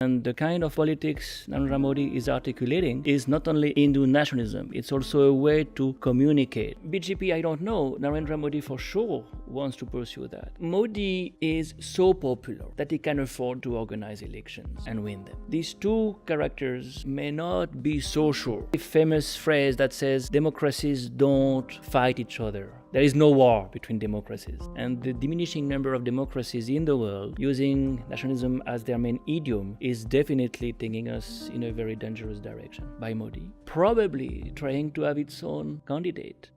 And the kind of politics Narendra Modi is articulating is not only Hindu nationalism, it's also a way to communicate. BJP, I don't know. Narendra Modi for sure wants to pursue that. Modi is so popular that he can afford to organize elections and win them. These two characters may not be so sure. A famous phrase that says democracies don't fight each other. There is no war between democracies. And the diminishing number of democracies in the world using nationalism as their main idiom is definitely taking us in a very dangerous direction by Modi, probably trying to have its own candidate.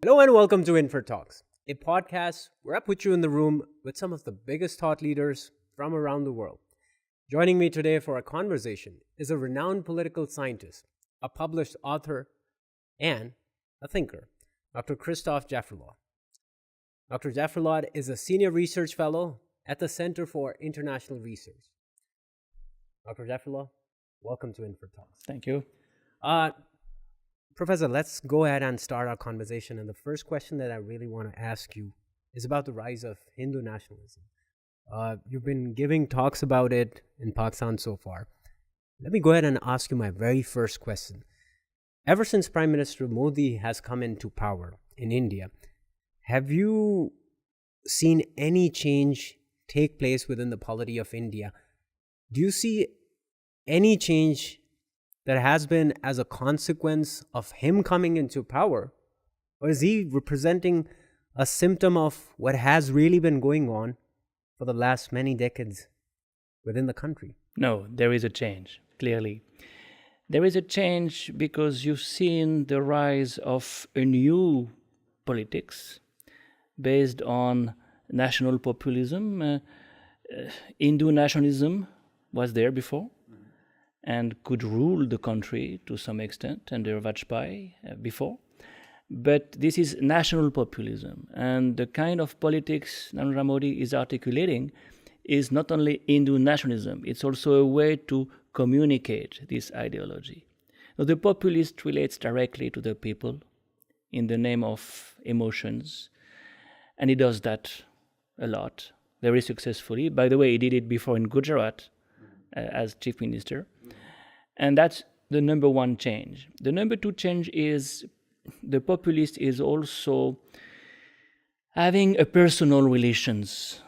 Hello and welcome to InferTalks, a podcast where I put you in the room with some of the biggest thought leaders from around the world. Joining me today for a conversation is a renowned political scientist, a published author, and a thinker, Dr. Christophe Jaffrelot. Dr. Jaffrelot is a senior research fellow at the Center for International Research. Dr. Jaffrelot, welcome to InferTalks. Thank you. Professor, let's go ahead and start our conversation. And the first question that I really want to ask you is about the rise of Hindu nationalism. You've been giving talks about it in Pakistan so far. Let me go ahead and ask you my very first question. Ever since Prime Minister Modi has come into power in India, have you seen any change take place within the polity of India? Do you see any change that has been as a consequence of him coming into power? Or is he representing a symptom of what has really been going on for the last many decades within the country? No, there is a change, clearly. There is a change because you've seen the rise of a new politics based on national populism. Hindu nationalism was there before and could rule the country to some extent under Vajpayee before. But this is national populism. And the kind of politics Narendra Modi is articulating is not only Hindu nationalism, it's also a way to communicate this ideology. Now, the populist relates directly to the people in the name of emotions, and he does that a lot, very successfully. By the way, he did it before in Gujarat as chief minister. And that's the number one change. The number two change is the populist is also having a personal relations.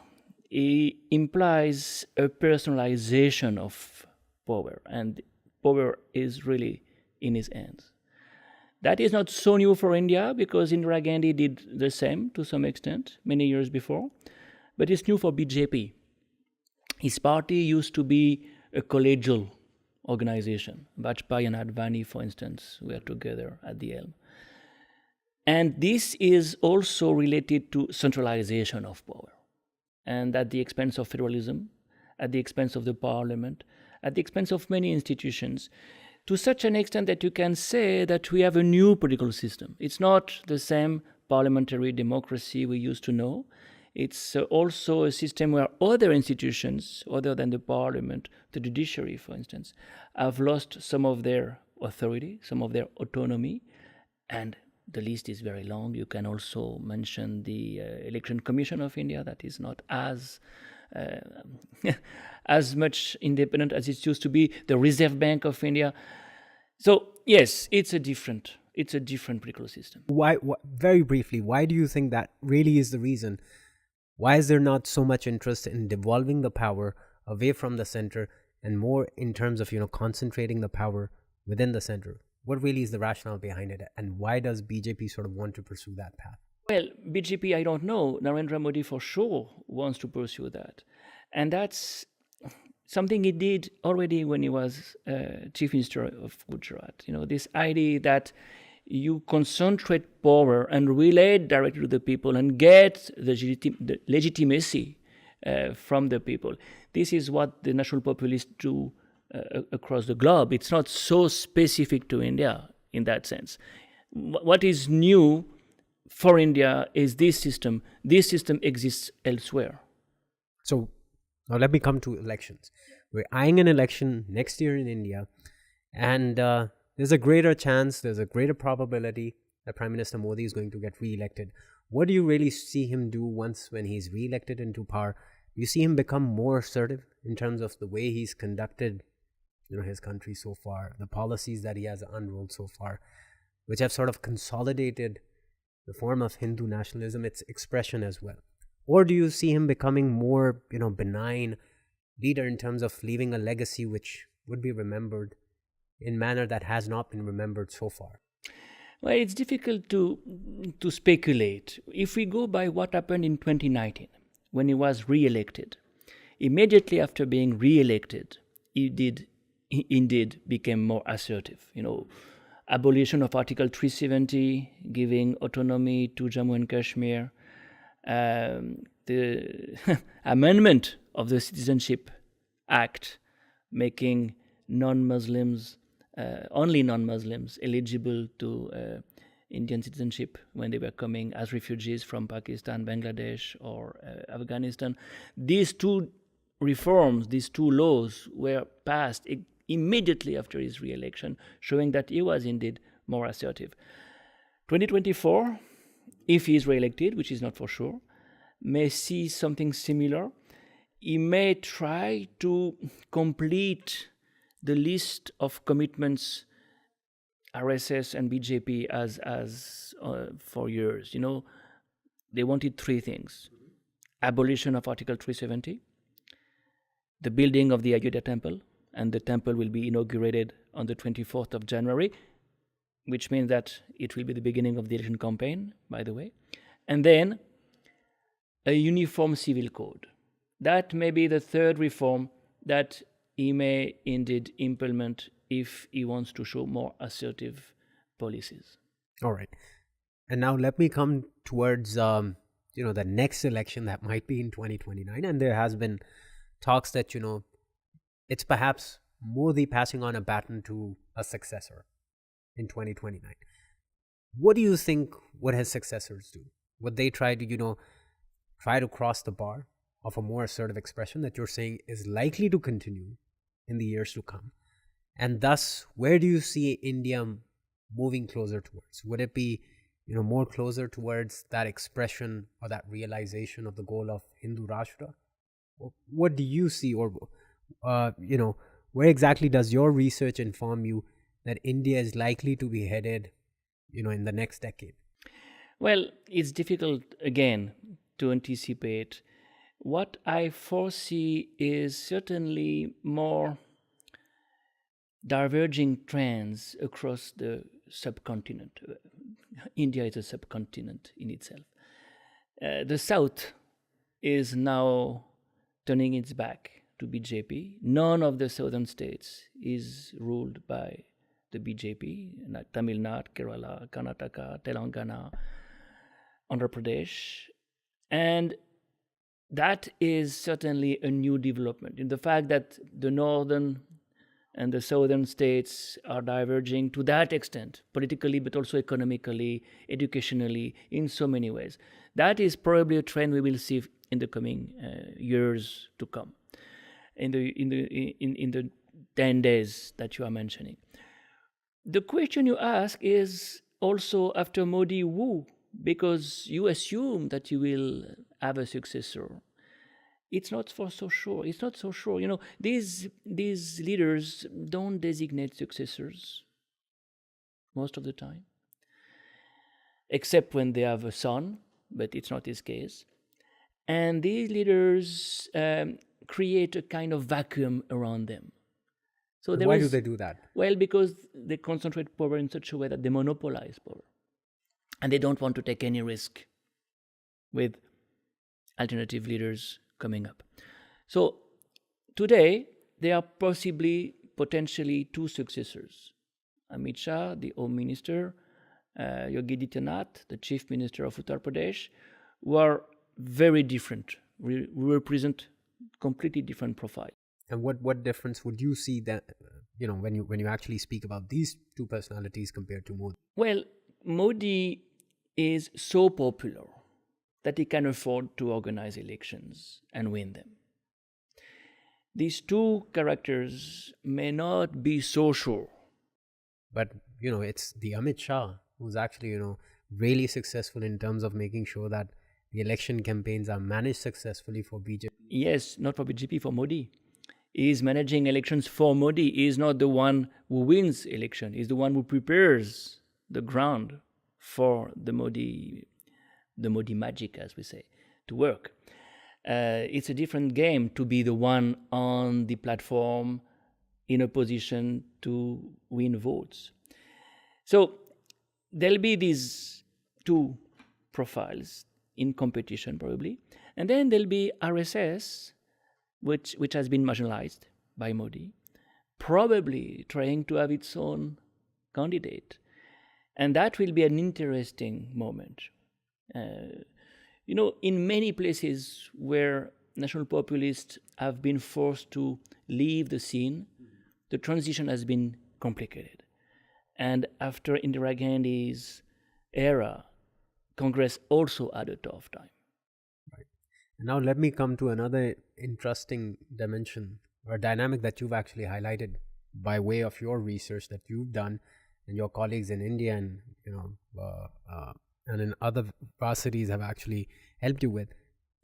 It implies a personalization of power, and power is really in his hands. That is not so new for India because Indira Gandhi did the same to some extent many years before, but it's new for BJP. His party used to be a collegial organization. Vajpayee and Advani, for instance, were together at the helm. And this is also related to centralization of power, and at the expense of federalism, at the expense of the parliament, at the expense of many institutions, to such an extent that you can say that we have a new political system. It's not the same parliamentary democracy we used to know. It's also a system where other institutions, other than the parliament, the judiciary, for instance, have lost some of their authority, some of their autonomy, and the list is very long. You can also mention the Election Commission of India that is not as as much independent as it used to be, the Reserve Bank of India. So yes, it's a different political system. Why, very briefly, why do you think that really is the reason? Why is there not so much interest in devolving the power away from the center and more in terms of, concentrating the power within the center? What really is the rationale behind it, and why does BJP sort of want to pursue that path? Well, BJP, I don't know. Narendra Modi for sure wants to pursue that. And that's something he did already when he was chief minister of Gujarat. This idea that you concentrate power and relate directly to the people and get the legitimacy from the people. This is what the national populists do across the globe. It's not so specific to India in that sense. What is new for India is this system. This system exists elsewhere. So now let me come to elections. We're eyeing an election next year in India, and there's a greater chance, there's a greater probability that Prime Minister Modi is going to get re-elected. What do you really see him do when he's re-elected into power you see him become more assertive in terms of the way he's conducted, his country so far, the policies that he has unrolled so far, which have sort of consolidated the form of Hindu nationalism, its expression as well? Or do you see him becoming more, benign leader in terms of leaving a legacy which would be remembered in manner that has not been remembered so far? Well, it's difficult to speculate. If we go by what happened in 2019, when he was re-elected, immediately after being re-elected, he indeed became more assertive. Abolition of Article 370, giving autonomy to Jammu and Kashmir, the amendment of the Citizenship Act, making non-Muslims, only non-Muslims, eligible to Indian citizenship when they were coming as refugees from Pakistan, Bangladesh, or Afghanistan. These two reforms, these two laws were passed immediately after his re-election, showing that he was indeed more assertive. 2024, if he is re-elected, which is not for sure, may see something similar. He may try to complete the list of commitments RSS and BJP as for years. They wanted three things: abolition of Article 370, the building of the Ayodhya temple, and the temple will be inaugurated on the 24th of January, which means that it will be the beginning of the election campaign, by the way, and then a uniform civil code. That may be the third reform that he may indeed implement if he wants to show more assertive policies. All right. And now let me come towards, the next election that might be in 2029. And there has been talks that, it's perhaps Modi passing on a baton to a successor in 2029. What do you think would his successors do? Would they try to, try to cross the bar of a more assertive expression that you're saying is likely to continue in the years to come? And thus, where do you see India moving closer towards? Would it be, more closer towards that expression or that realization of the goal of Hindu Rashtra? What do you see, or, where exactly does your research inform you that India is likely to be headed, in the next decade? Well, it's difficult, again, to anticipate. What I foresee is certainly more diverging trends across the subcontinent. India is a subcontinent in itself. The South is now turning its back to BJP. None of the southern states is ruled by the BJP, Tamil Nadu, Kerala, Karnataka, Telangana, Andhra Pradesh. And that is certainly a new development in the fact that the northern and the southern states are diverging to that extent, politically, but also economically, educationally, in so many ways. That is probably a trend we will see in the coming years to come, in the 10 days that you are mentioning. The question you ask is also, after Modi, who? Because you assume that you will have a successor. It's not so sure. These leaders don't designate successors most of the time, except when they have a son, but it's not his case. And these leaders create a kind of vacuum around them. So why do they do that? Well, because they concentrate power in such a way that they monopolize power. And they don't want to take any risk with alternative leaders coming up. So today, there are potentially two successors. Amit Shah, the Home Minister, Yogi Adityanath, the Chief Minister of Uttar Pradesh, who are very different, represent completely different profiles. And what difference would you see that, when you actually speak about these two personalities compared to Modi? Well, Modi is so popular that he can afford to organize elections and win them. These two characters may not be so sure. But, it's the Amit Shah who's actually, really successful in terms of making sure that the election campaigns are managed successfully for BJP. Yes, not for BJP, for Modi. He is managing elections for Modi. He is not the one who wins election. He's the one who prepares the ground for the Modi magic, as we say, to work. It's a different game to be the one on the platform in a position to win votes. So there'll be these two profiles in competition probably. And then there'll be RSS, which has been marginalized by Modi, probably trying to have its own candidate. And that will be an interesting moment. In many places where national populists have been forced to leave the scene, the transition has been complicated. And after Indira Gandhi's era, Congress also had a tough time. Right. And now let me come to another interesting dimension or dynamic that you've actually highlighted by way of your research that you've done and your colleagues in India and and in other varsities have actually helped you with.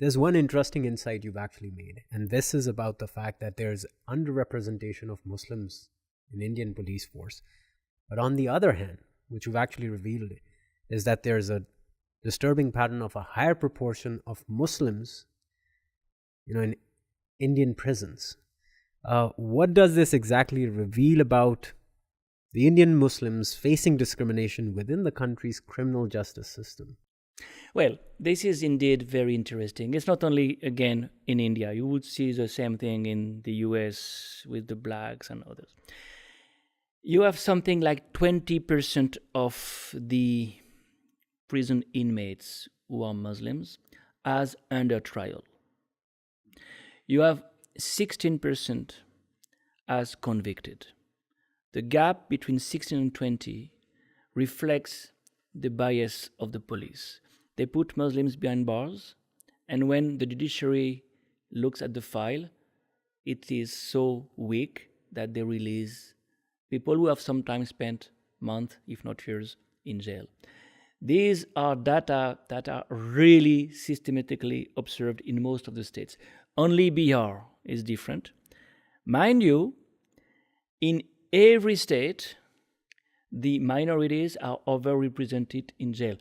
There's one interesting insight you've actually made, and this is about the fact that there's underrepresentation of Muslims in Indian police force. But on the other hand, which you've actually revealed, is that there's a disturbing pattern of a higher proportion of Muslims, in Indian prisons. What does this exactly reveal about the Indian Muslims facing discrimination within the country's criminal justice system? Well, this is indeed very interesting. It's not only, again, in India. You would see the same thing in the US with the blacks and others. You have something like 20% of the prison inmates who are Muslims as under trial. You have 16% as convicted. The gap between 16 and 20 reflects the bias of the police. They put Muslims behind bars, and when the judiciary looks at the file, it is so weak that they release people who have sometimes spent months, if not years, in jail. These are data that are really systematically observed in most of the states. Only Bihar is different. Mind you, in every state, the minorities are overrepresented in jail.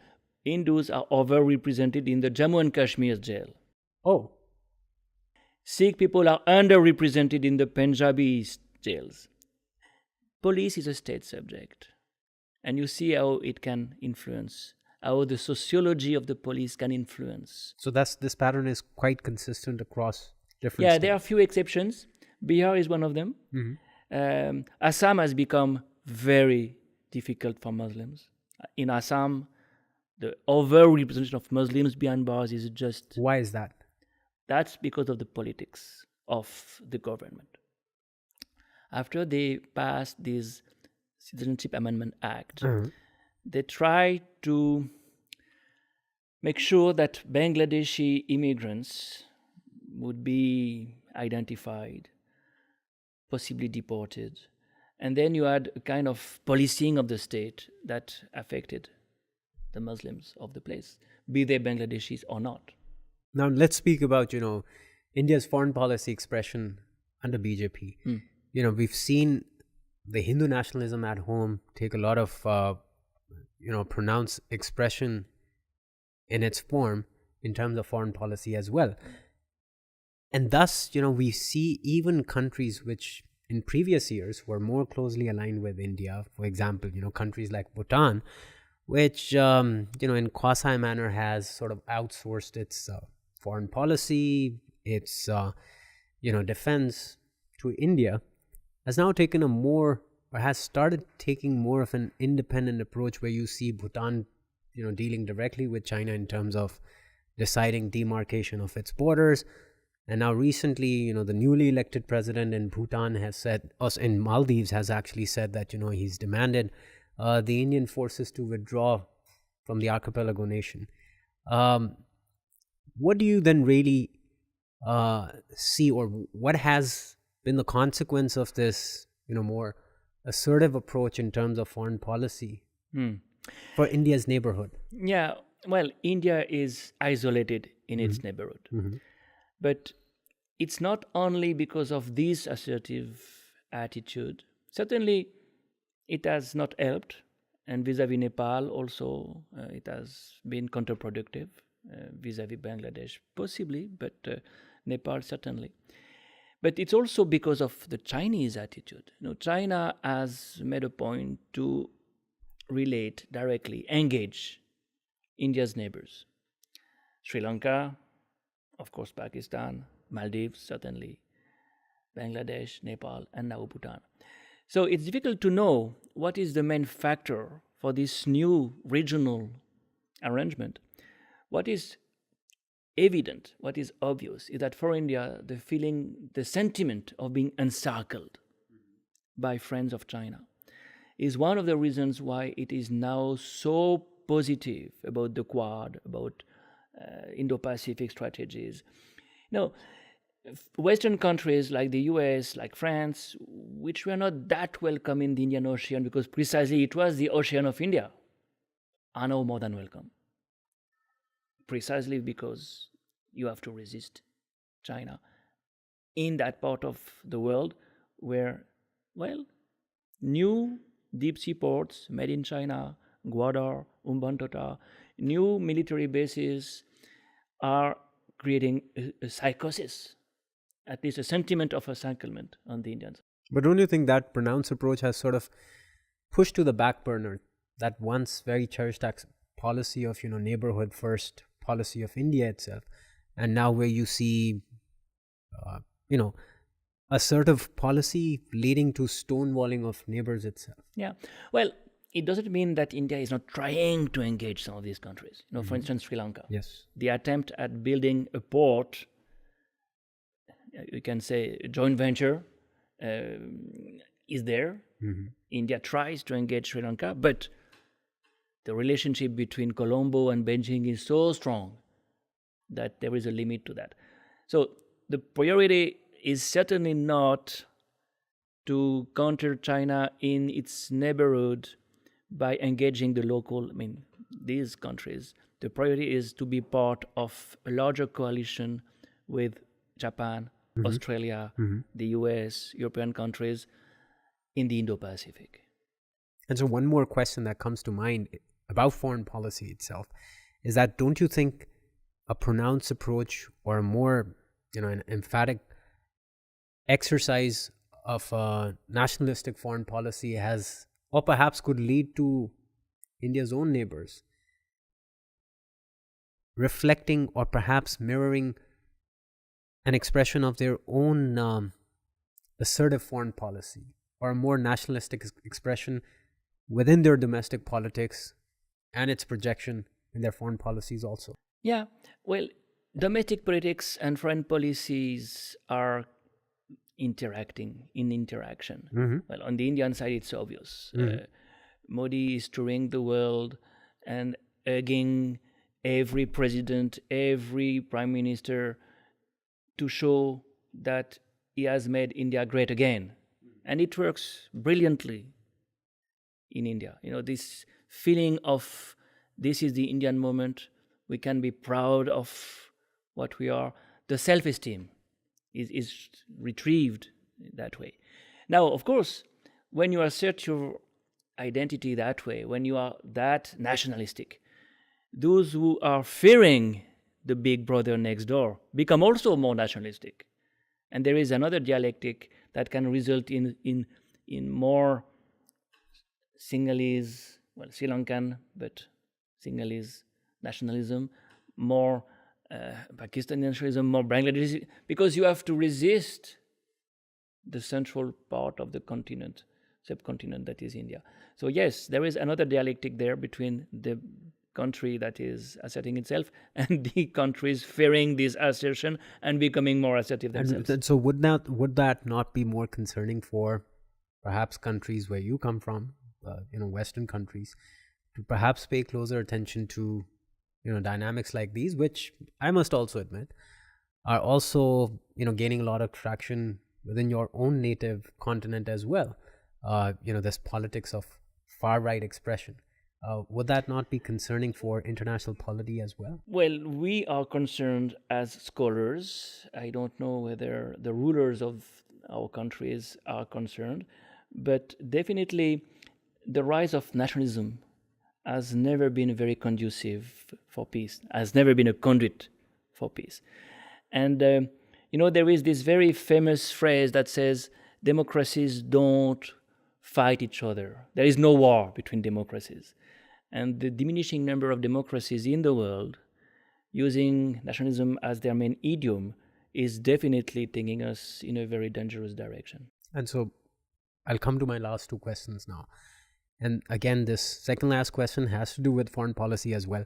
Hindus are overrepresented in the Jammu and Kashmir jail. Oh. Sikh people are underrepresented in the Punjabi jails. Police is a state subject. And you see how it can influence, how the sociology of the police can influence. So this pattern is quite consistent across different states. There are a few exceptions. Bihar is one of them. Mm-hmm. Assam has become very difficult for Muslims. In Assam, the overrepresentation of Muslims behind bars is just... Why is that? That's because of the politics of the government. After they passed this Citizenship Amendment Act, they try to make sure that Bangladeshi immigrants would be identified, possibly deported. And then you had a kind of policing of the state that affected the Muslims of the place, be they Bangladeshis or not. Now let's speak about, India's foreign policy expression under BJP. We've seen the Hindu nationalism at home take a lot of, pronounced expression in its form in terms of foreign policy as well. And thus, we see even countries which in previous years were more closely aligned with India, for example, countries like Bhutan, which, in quasi manner has sort of outsourced its foreign policy, its, defense to India, has now taken has started taking more of an independent approach where you see Bhutan, dealing directly with China in terms of deciding demarcation of its borders. And now recently, the newly elected president in Bhutan has said, in Maldives has actually said that, he's demanded the Indian forces to withdraw from the archipelago nation. What do you then really see, or what has been the consequence of this, more assertive approach in terms of foreign policy for India's neighborhood? Yeah, well, India is isolated in its neighborhood. But it's not only because of this assertive attitude. Certainly, it has not helped, and vis-à-vis Nepal also, it has been counterproductive. Vis-à-vis Bangladesh, possibly, but Nepal certainly. But it's also because of the Chinese attitude. China has made a point to relate directly, engage India's neighbors. Sri Lanka, of course, Pakistan, Maldives, certainly, Bangladesh, Nepal, and now Bhutan. So it's difficult to know what is the main factor for this new regional arrangement. What is evident, what is obvious, is that for India, the feeling, the sentiment of being encircled by friends of China is one of the reasons why it is now so positive about the Quad, about Indo-Pacific strategies. Western countries like the US, like France, which were not that welcome in the Indian Ocean because precisely it was the ocean of India, are now more than welcome. Precisely because you have to resist China in that part of the world where, new deep sea ports made in China, Gwadar, Ulaanbaatar, new military bases are creating a psychosis, at least a sentiment of encirclement on the Indians. But don't you think that pronounced approach has sort of pushed to the back burner that once very cherished policy of, neighborhood first policy of India itself, and now where you see, assertive policy leading to stonewalling of neighbors itself? Yeah, well, it doesn't mean that India is not trying to engage some of these countries. For instance, Sri Lanka. Yes. The attempt at building a port, you can say a joint venture, is there. India tries to engage Sri Lanka, but the relationship between Colombo and Beijing is so strong that there is a limit to that. So the priority is certainly not to counter China in its neighborhood by engaging the local, these countries. The priority is to be part of a larger coalition with Japan, Australia, the US, European countries in the Indo-Pacific. And so one more question that comes to mind about foreign policy itself is that, don't you think a pronounced approach or a more, an emphatic exercise of nationalistic foreign policy has, or perhaps could lead to India's own neighbors reflecting or perhaps mirroring an expression of their own assertive foreign policy, or a more nationalistic expression within their domestic politics and its projection in their foreign policies also? Yeah, well, domestic politics and foreign policies are interaction. Well, on the Indian side, it's obvious. Modi is touring the world and urging every president, every prime minister to show that he has made India great again. And it works brilliantly in India. This feeling of this is the Indian moment, we can be proud of what we are. The self-esteem is retrieved that way. Now, of course, when you assert your identity that way, when you are that nationalistic, those who are fearing the big brother next door become also more nationalistic. And there is another dialectic that can result in more Sinhalese, Sri Lankan, but Sinhalese nationalism, more Pakistani nationalism, more Bangladeshi, because you have to resist the central part of the subcontinent that is India. So yes, there is another dialectic there between the country that is asserting itself and the countries fearing this assertion and becoming more assertive themselves. And so would that not be more concerning for perhaps countries where you come from, Western countries, to perhaps pay closer attention to dynamics like these, which I must also admit are also gaining a lot of traction within your own native continent as well. This politics of far right expression, Would that not be concerning for international polity as well? Well, we are concerned as scholars. I don't know whether the rulers of our countries are concerned, but definitely the rise of nationalism has never been very conducive for peace, has never been a conduit for peace. And, there is this very famous phrase that says democracies don't fight each other. There is no war between democracies. And the diminishing number of democracies in the world using nationalism as their main idiom is definitely taking us in a very dangerous direction. And so I'll come to my last two questions now. And again, this second last question has to do with foreign policy as well.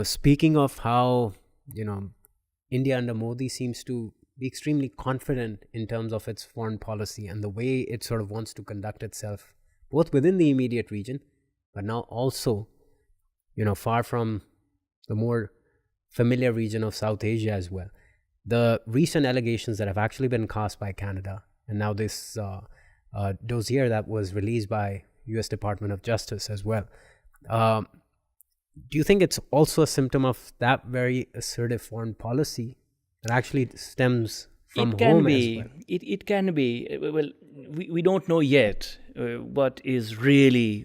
Speaking of how, India under Modi seems to be extremely confident in terms of its foreign policy and the way it sort of wants to conduct itself, both within the immediate region, but now also, far from the more familiar region of South Asia as well. The recent allegations that have actually been cast by Canada, and now this dossier that was released by U.S. Department of Justice as well. Do you think it's also a symptom of that very assertive foreign policy that actually stems from home as well? It can be. Well, we don't know yet what has really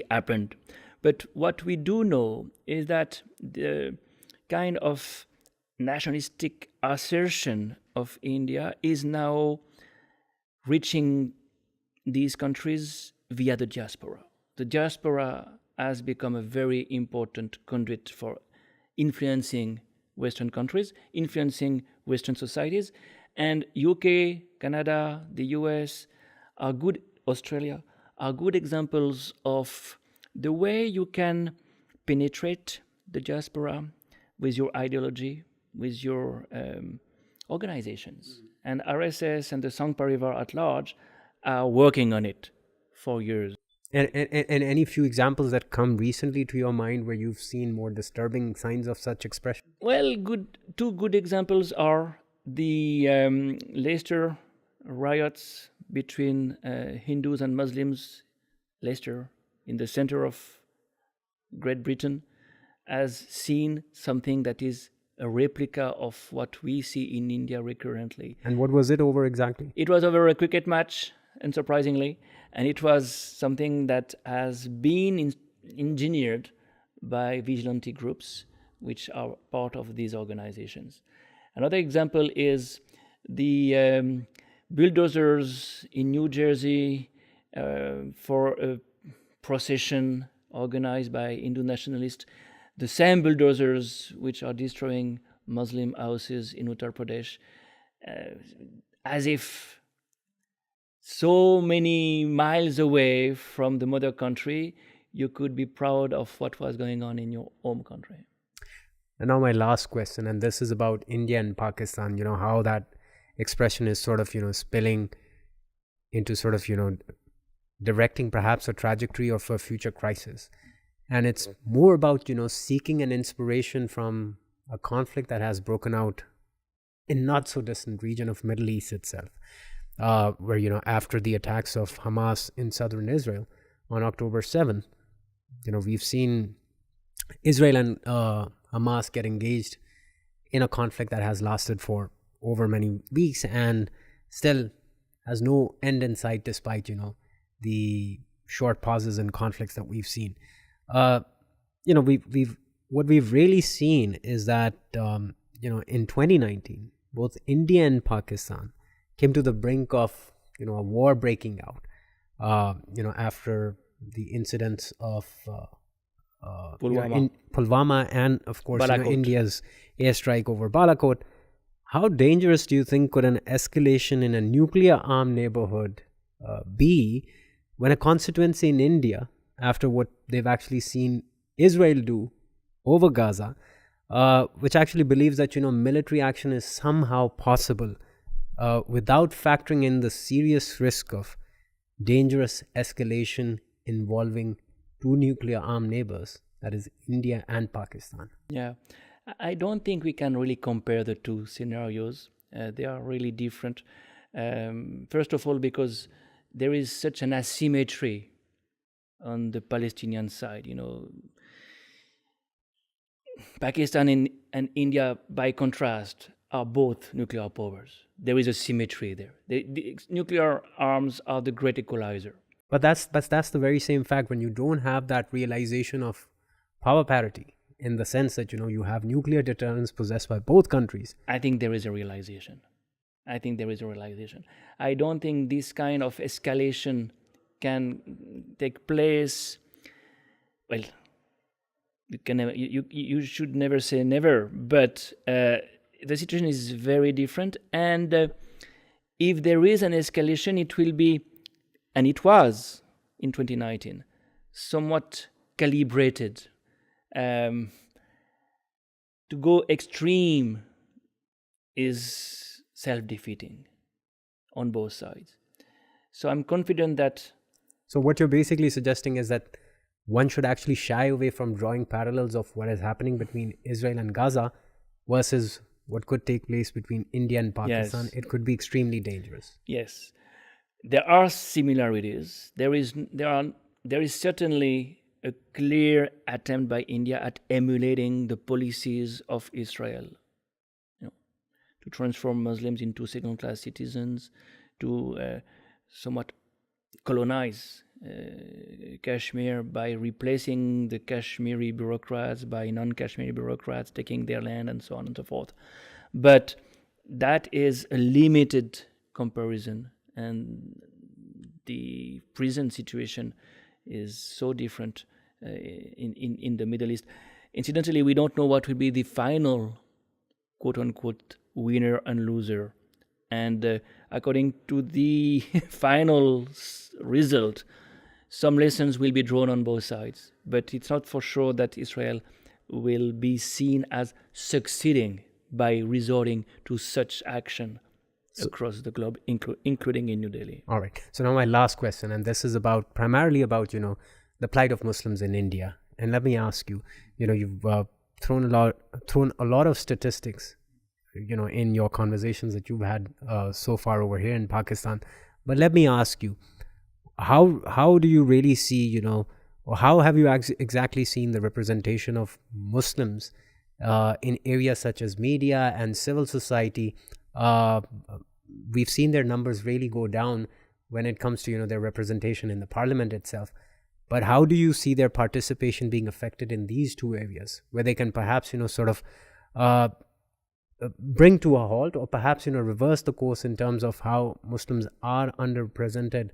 happened. But what we do know is that the kind of nationalistic assertion of India is now reaching these countries via the diaspora. The diaspora has become a very important conduit for influencing Western countries, influencing Western societies. And UK, Canada, the US Australia are good examples of the way you can penetrate the diaspora with your ideology, with your organizations. And RSS and the Sangh Parivar at large are working on it for years. And any few examples that come recently to your mind where you've seen more disturbing signs of such expression? Well, two good examples are the Leicester riots between Hindus and Muslims. Leicester, in the center of Great Britain, has seen something that is a replica of what we see in India recurrently. And what was it over exactly? It was over a cricket match, unsurprisingly, and it was something that has been engineered by vigilante groups, which are part of these organizations. Another example is the bulldozers in New Jersey for a procession organized by Hindu nationalists, the same bulldozers which are destroying Muslim houses in Uttar Pradesh, as if so many miles away from the mother country, you could be proud of what was going on in your home country. And now my last question, and this is about India and Pakistan, how that expression is sort of, spilling into sort of, directing perhaps a trajectory of a future crisis. And it's more about, seeking an inspiration from a conflict that has broken out in not so distant region of Middle East itself, where, after the attacks of Hamas in southern Israel on October 7th, we've seen Israel and Hamas get engaged in a conflict that has lasted for over many weeks and still has no end in sight despite, the short pauses in conflicts that we've seen. What we've really seen is that, in 2019, both India and Pakistan came to the brink of, a war breaking out, after the incidents of Pulwama and, of course, India's airstrike over Balakot. How dangerous do you think could an escalation in a nuclear-armed neighborhood be when a constituency in India, after what they've actually seen Israel do over Gaza, which actually believes that, military action is somehow possible without factoring in the serious risk of dangerous escalation involving two nuclear-armed neighbors, that is India and Pakistan? Yeah, I don't think we can really compare the two scenarios. They are really different. First of all, because there is such an asymmetry on the Palestinian side. Pakistan and India, by contrast, are both nuclear powers. There is a symmetry there. The nuclear arms are the great equalizer. But that's the very same fact when you don't have that realization of power parity, in the sense that you have nuclear deterrence possessed by both countries. I think there is a realization. I don't think this kind of escalation can take place. Well, you should never say never, but the situation is very different. And if there is an escalation, it will be, and it was in 2019, somewhat calibrated. To go extreme is self-defeating on both sides. So I'm confident that... So what you're basically suggesting is that one should actually shy away from drawing parallels of what is happening between Israel and Gaza versus what could take place between India and Pakistan. Yes. It could be extremely dangerous. Yes. There are similarities. There is certainly a clear attempt by India at emulating the policies of Israel, to transform Muslims into second-class citizens, to somewhat colonize Kashmir by replacing the Kashmiri bureaucrats by non-Kashmiri bureaucrats taking their land and so on and so forth. But that is a limited comparison, and the present situation is so different in the Middle East. Incidentally, we don't know what will be the final quote-unquote winner and loser. And according to the final result, some lessons will be drawn on both sides. But it's not for sure that Israel will be seen as succeeding by resorting to such action across the globe, including in New Delhi. All right. So now my last question, and this is primarily about the plight of Muslims in India. And let me ask you, you've thrown a lot of statistics, in your conversations that you've had so far over here in Pakistan. But let me ask you, how do you really see, or how have you exactly seen the representation of Muslims in areas such as media and civil society? We've seen their numbers really go down when it comes to their representation in the parliament itself. But how do you see their participation being affected in these two areas, where they can perhaps sort of bring to a halt, or perhaps reverse the course in terms of how Muslims are underrepresented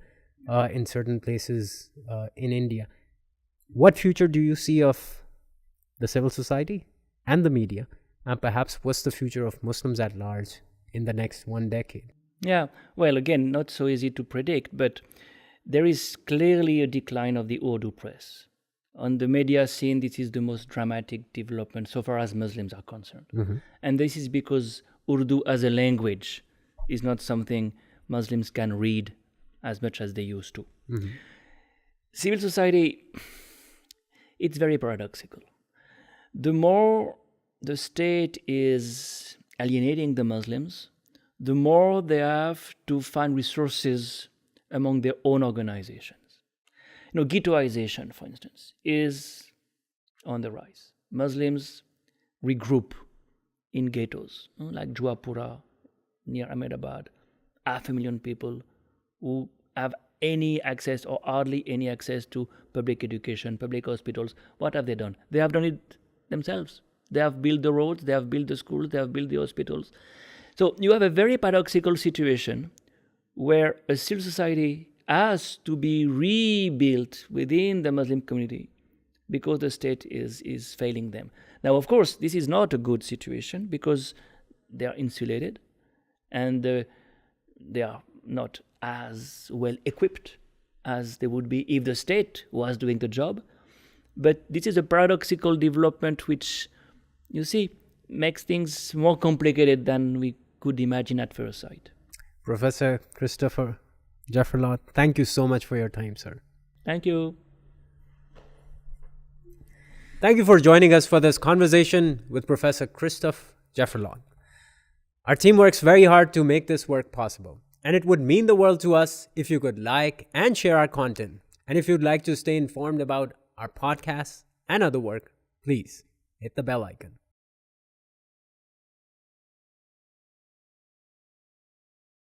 in certain places in India? What future do you see of the civil society and the media, and perhaps what's the future of Muslims at large in the next 1 decade? Yeah, well, again, not so easy to predict, but there is clearly a decline of the Urdu press. On the media scene, this is the most dramatic development so far as Muslims are concerned. Mm-hmm. And this is because Urdu as a language is not something Muslims can read as much as they used to. Mm-hmm. Civil society, it's very paradoxical. The more the state is alienating the Muslims, the more they have to find resources among their own organizations. Ghettoization, for instance, is on the rise. Muslims regroup in ghettos, like Juapura, near Ahmedabad, 500,000 people who have any access or hardly any access to public education, public hospitals. What have they done? They have done it themselves. They have built the roads, they have built the schools, they have built the hospitals. So you have a very paradoxical situation where a civil society has to be rebuilt within the Muslim community because the state is failing them. Now, of course, this is not a good situation because they are insulated and they are not as well equipped as they would be if the state was doing the job. But this is a paradoxical development which, you see, makes things more complicated than we could imagine at first sight. Professor Christophe Jaffrelot, thank you so much for your time, sir. Thank you. Thank you for joining us for this conversation with Professor Christophe Jaffrelot. Our team works very hard to make this work possible, and it would mean the world to us if you could like and share our content And if you'd like to stay informed about our podcasts and other work, please hit the bell icon.